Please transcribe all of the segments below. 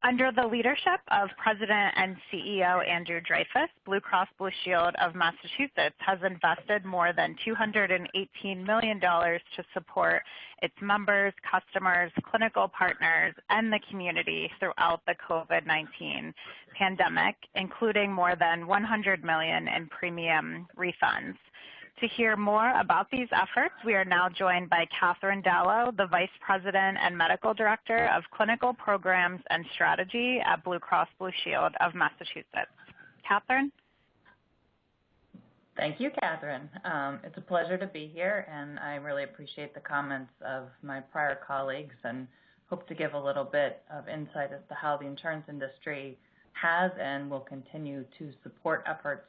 Under the leadership of President and CEO Andrew Dreyfus, Blue Cross Blue Shield of Massachusetts has invested more than $218 million to support its members, customers, clinical partners, and the community throughout the COVID-19 pandemic, including more than $100 million in premium refunds. To hear more about these efforts, we are now joined by Katherine Dallow, the Vice President and Medical Director of Clinical Programs and Strategy at Blue Cross Blue Shield of Massachusetts. Katherine? Thank you, Katherine. It's a pleasure to be here, and I really appreciate the comments of my prior colleagues and hope to give a little bit of insight as to how the insurance industry has and will continue to support efforts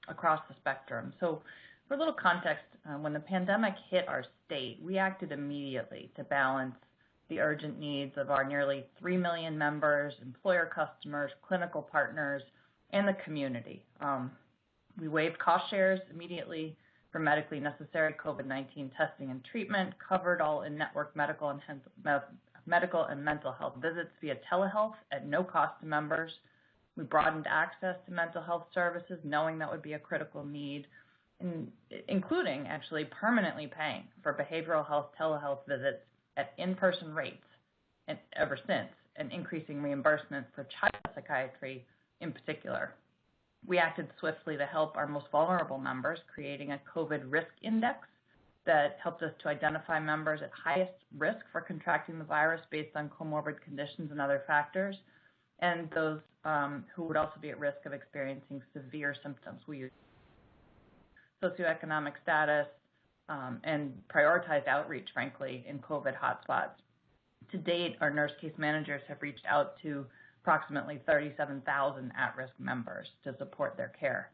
across the spectrum. So, for a little context, when the pandemic hit our state, we acted immediately to balance the urgent needs of our nearly 3 million members, employer customers, clinical partners, and the community. We waived cost shares immediately for medically necessary COVID-19 testing and treatment, covered all in-network medical and mental health visits via telehealth at no cost to members. We broadened access to mental health services, knowing that would be a critical need, including actually permanently paying for behavioral health telehealth visits at in-person rates ever since, and increasing reimbursement for child psychiatry in particular. We acted swiftly to help our most vulnerable members, creating a COVID risk index that helped us to identify members at highest risk for contracting the virus based on comorbid conditions and other factors, and those who would also be at risk of experiencing severe symptoms. We used socioeconomic status and prioritized outreach, frankly, in COVID hotspots. To date, our nurse case managers have reached out to approximately 37,000 at-risk members to support their care.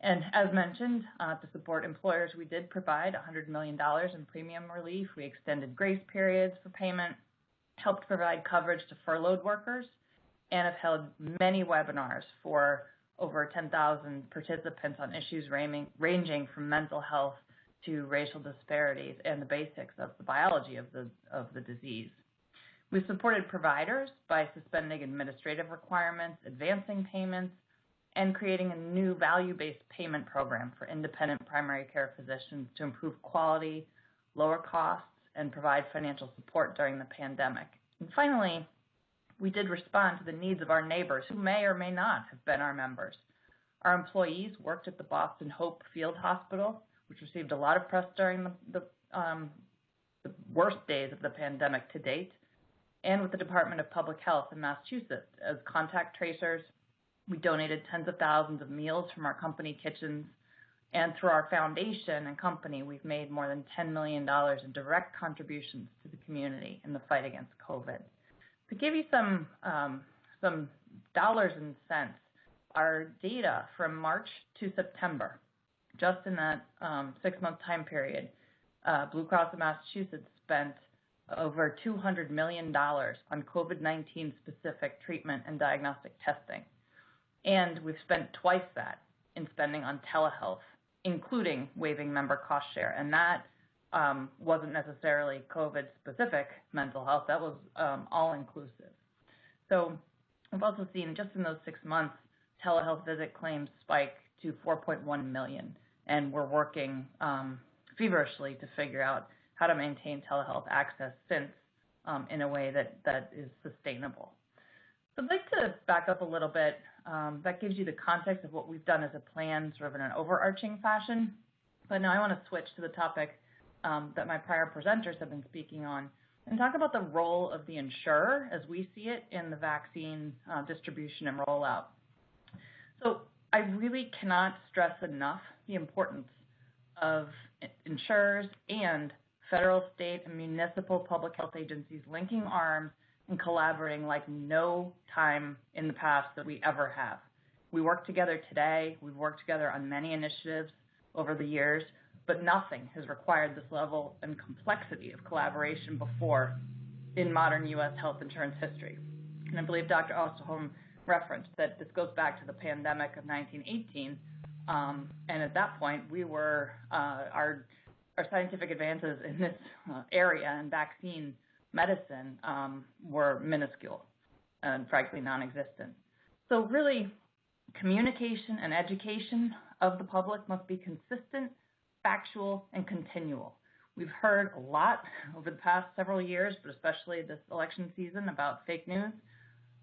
And as mentioned, to support employers, we did provide $100 million in premium relief. We extended grace periods for payment, helped provide coverage to furloughed workers, and have held many webinars for over 10,000 participants on issues ranging from mental health to racial disparities and the basics of the biology of the disease. We've supported providers by suspending administrative requirements, advancing payments, and creating a new value-based payment program for independent primary care physicians to improve quality, lower costs, and provide financial support during the pandemic. And finally, we did respond to the needs of our neighbors who may or may not have been our members. Our employees worked at the Boston Hope Field Hospital, which received a lot of press during the worst days of the pandemic to date, and with the Department of Public Health in Massachusetts as contact tracers. We donated tens of thousands of meals from our company kitchens, and through our foundation and company, we've made more than $10 million in direct contributions to the community in the fight against COVID. To give you some dollars and cents, our data from March to September, just in that 6-month time period, Blue Cross of Massachusetts spent over $200 million on COVID-19 specific treatment and diagnostic testing. And we've spent twice that in spending on telehealth, including waiving member cost share. And that wasn't necessarily COVID-specific mental health. That was all-inclusive. So we've also seen, just in those 6 months, telehealth visit claims spike to 4.1 million. And we're working feverishly to figure out how to maintain telehealth access since in a way that is sustainable. So I'd like to back up a little bit. That gives you the context of what we've done as a plan, sort of in an overarching fashion. But now I want to switch to the topic that my prior presenters have been speaking on and talk about the role of the insurer as we see it in the vaccine distribution and rollout. So I really cannot stress enough the importance of insurers and federal, state, and municipal public health agencies linking arms and collaborating like no time in the past that we ever have. We work together today. We've worked together on many initiatives over the years, but nothing has required this level and complexity of collaboration before in modern U.S. health insurance history. And I believe Dr. Osterholm referenced that this goes back to the pandemic of 1918, and at that point, we were our scientific advances in this area and vaccine medicine were minuscule. and frankly non-existent. So really, communication and education of the public must be consistent, factual, and continual. We've heard a lot over the past several years, but especially this election season, about fake news.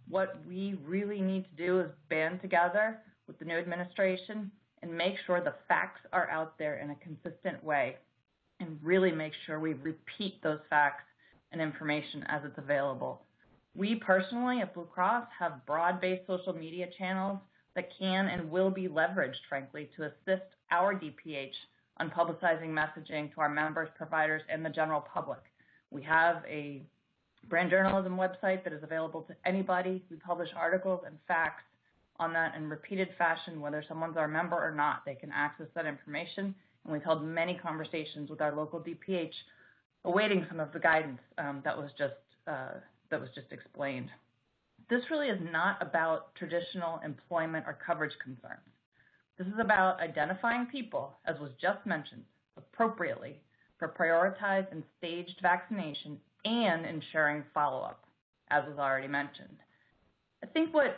What we really need to do is band together with the new administration and make sure the facts are out there in a consistent way, and really make sure we repeat those facts and information as it's available. We personally at Blue Cross have broad-based social media channels that can and will be leveraged, frankly, to assist our DPH on publicizing messaging to our members, providers, and the general public. We have a brand journalism website that is available to anybody. We publish articles and facts on that in repeated fashion, whether someone's our member or not. They can access that information, and we've held many conversations with our local DPH awaiting some of the guidance that was just explained. This really is not about traditional employment or coverage concerns. This is about identifying people, as was just mentioned, appropriately for prioritized and staged vaccination and ensuring follow-up, as was already mentioned. I think what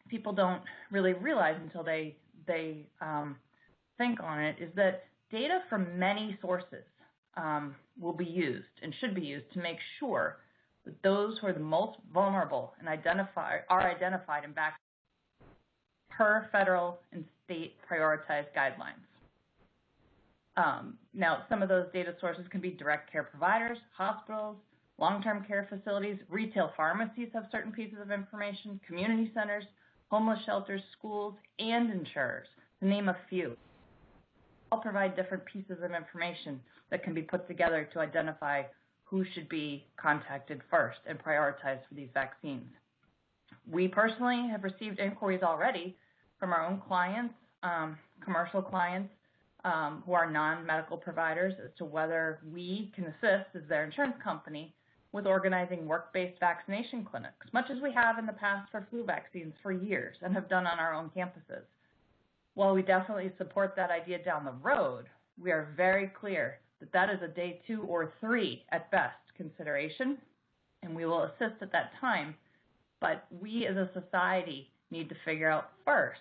people don't really realize until they think on it is that data from many sources will be used and should be used to make sure that those who are the most vulnerable and are identified and vaccinated per federal and state prioritized guidelines. Now, some of those data sources can be direct care providers, hospitals, long-term care facilities, retail pharmacies have certain pieces of information, community centers, homeless shelters, schools, and insurers, to name a few. All provide different pieces of information that can be put together to identify who should be contacted first and prioritized for these vaccines. We personally have received inquiries already from our own clients, commercial clients who are non-medical providers, as to whether we can assist as their insurance company with organizing work-based vaccination clinics, much as we have in the past for flu vaccines for years and have done on our own campuses. While we definitely support that idea down the road, we are very clear that that is a day 2 or 3 at best consideration, and we will assist at that time. But we as a society need to figure out first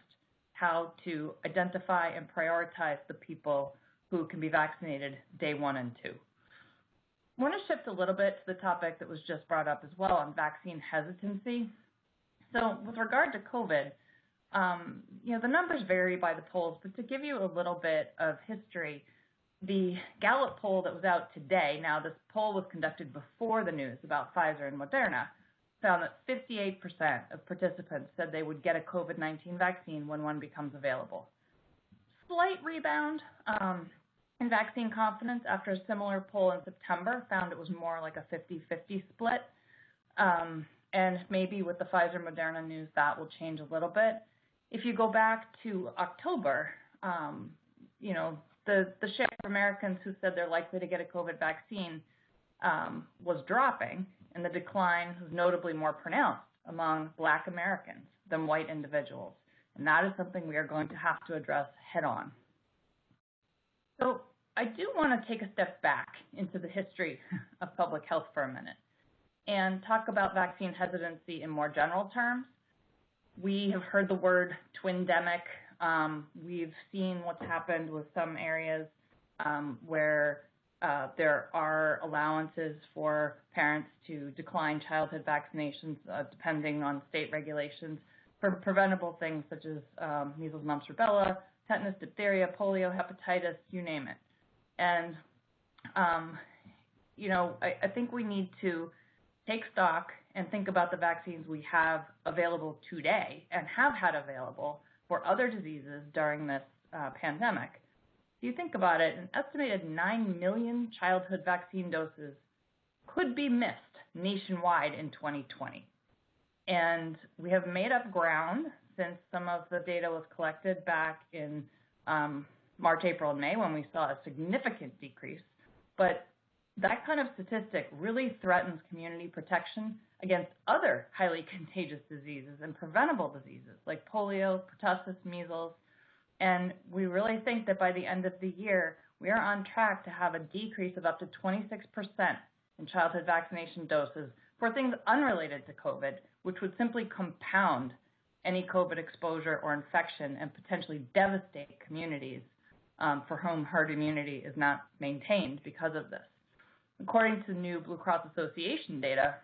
how to identify and prioritize the people who can be vaccinated day 1 and 2. I want to shift a little bit to the topic that was just brought up as well on vaccine hesitancy. So with regard to COVID, the numbers vary by the polls, but to give you a little bit of history, the Gallup poll that was out today, now this poll was conducted before the news about Pfizer and Moderna, found that 58% of participants said they would get a COVID-19 vaccine when one becomes available. Slight rebound in vaccine confidence after a similar poll in September found it was more like a 50-50 split. And maybe with the Pfizer-Moderna news, that will change a little bit. If you go back to October, the share of Americans who said they're likely to get a COVID vaccine was dropping, and the decline was notably more pronounced among Black Americans than white individuals. And that is something we are going to have to address head on. So I do want to take a step back into the history of public health for a minute and talk about vaccine hesitancy in more general terms. We have heard the word twindemic. We've seen what's happened with some areas where there are allowances for parents to decline childhood vaccinations depending on state regulations for preventable things such as measles, mumps, rubella, tetanus, diphtheria, polio, hepatitis, you name it. And, I think we need to take stock and think about the vaccines we have available today and have had available for other diseases during this pandemic. If you think about it, an estimated 9 million childhood vaccine doses could be missed nationwide in 2020. And we have made up ground since some of the data was collected back in March, April, and May when we saw a significant decrease. But that kind of statistic really threatens community protection against other highly contagious diseases and preventable diseases like polio, pertussis, measles. And we really think that by the end of the year, we are on track to have a decrease of up to 26% in childhood vaccination doses for things unrelated to COVID, which would simply compound any COVID exposure or infection and potentially devastate communities for whom herd immunity is not maintained because of this. According to new Blue Cross Association data,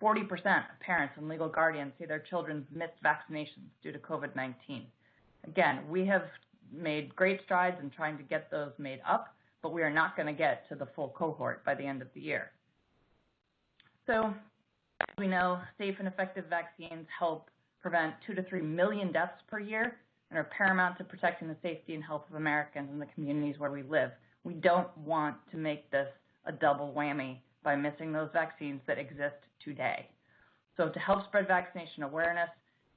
40% of parents and legal guardians say their children missed vaccinations due to COVID-19. Again, we have made great strides in trying to get those made up, but we are not going to get to the full cohort by the end of the year. So, as we know, safe and effective vaccines help prevent 2 to 3 million deaths per year and are paramount to protecting the safety and health of Americans and the communities where we live. We don't want to make this a double whammy by missing those vaccines that exist today. So to help spread vaccination awareness,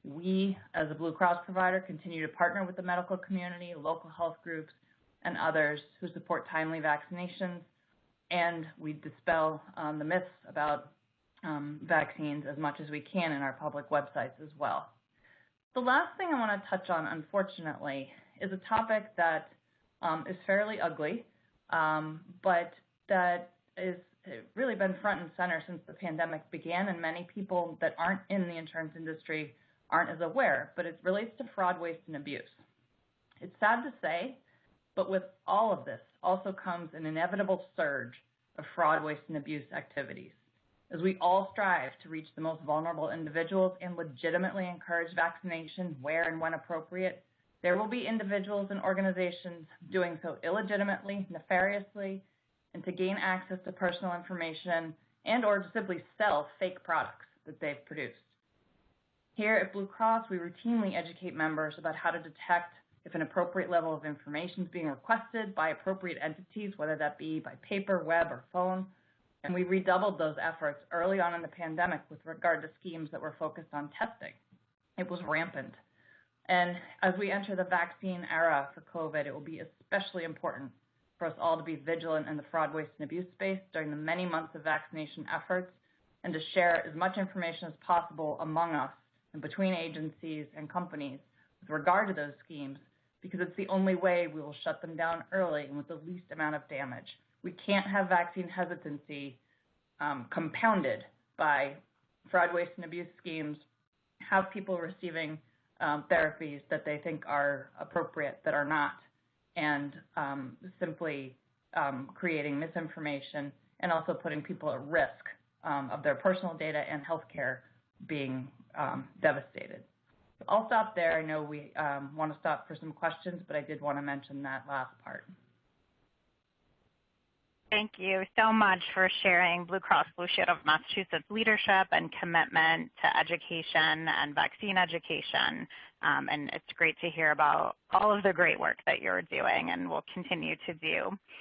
we, as a Blue Cross provider, continue to partner with the medical community, local health groups, and others who support timely vaccinations, and we dispel the myths about vaccines as much as we can in our public websites as well. The last thing I want to touch on, unfortunately, is a topic that is fairly ugly, but that is really been front and center since the pandemic began, and many people that aren't in the insurance industry aren't as aware, but it relates to fraud, waste, and abuse. It's sad to say, but with all of this also comes an inevitable surge of fraud, waste, and abuse activities. As we all strive to reach the most vulnerable individuals and legitimately encourage vaccination where and when appropriate, there will be individuals and organizations doing so illegitimately, nefariously, and to gain access to personal information and or to simply sell fake products that they've produced. Here at Blue Cross, we routinely educate members about how to detect if an appropriate level of information is being requested by appropriate entities, whether that be by paper, web, or phone. And we redoubled those efforts early on in the pandemic with regard to schemes that were focused on testing. It was rampant. And as we enter the vaccine era for COVID, it will be especially important for us all to be vigilant in the fraud, waste, and abuse space during the many months of vaccination efforts and to share as much information as possible among us and between agencies and companies with regard to those schemes, because it's the only way we will shut them down early and with the least amount of damage. We can't have vaccine hesitancy compounded by fraud, waste, and abuse schemes, have people receiving therapies that they think are appropriate that are not, and simply creating misinformation and also putting people at risk of their personal data and healthcare being devastated. So I'll stop there. I know we want to stop for some questions, but I did want to mention that last part. Thank you so much for sharing Blue Cross Blue Shield of Massachusetts leadership and commitment to education and vaccine education. And it's great to hear about all of the great work that you're doing and will continue to do.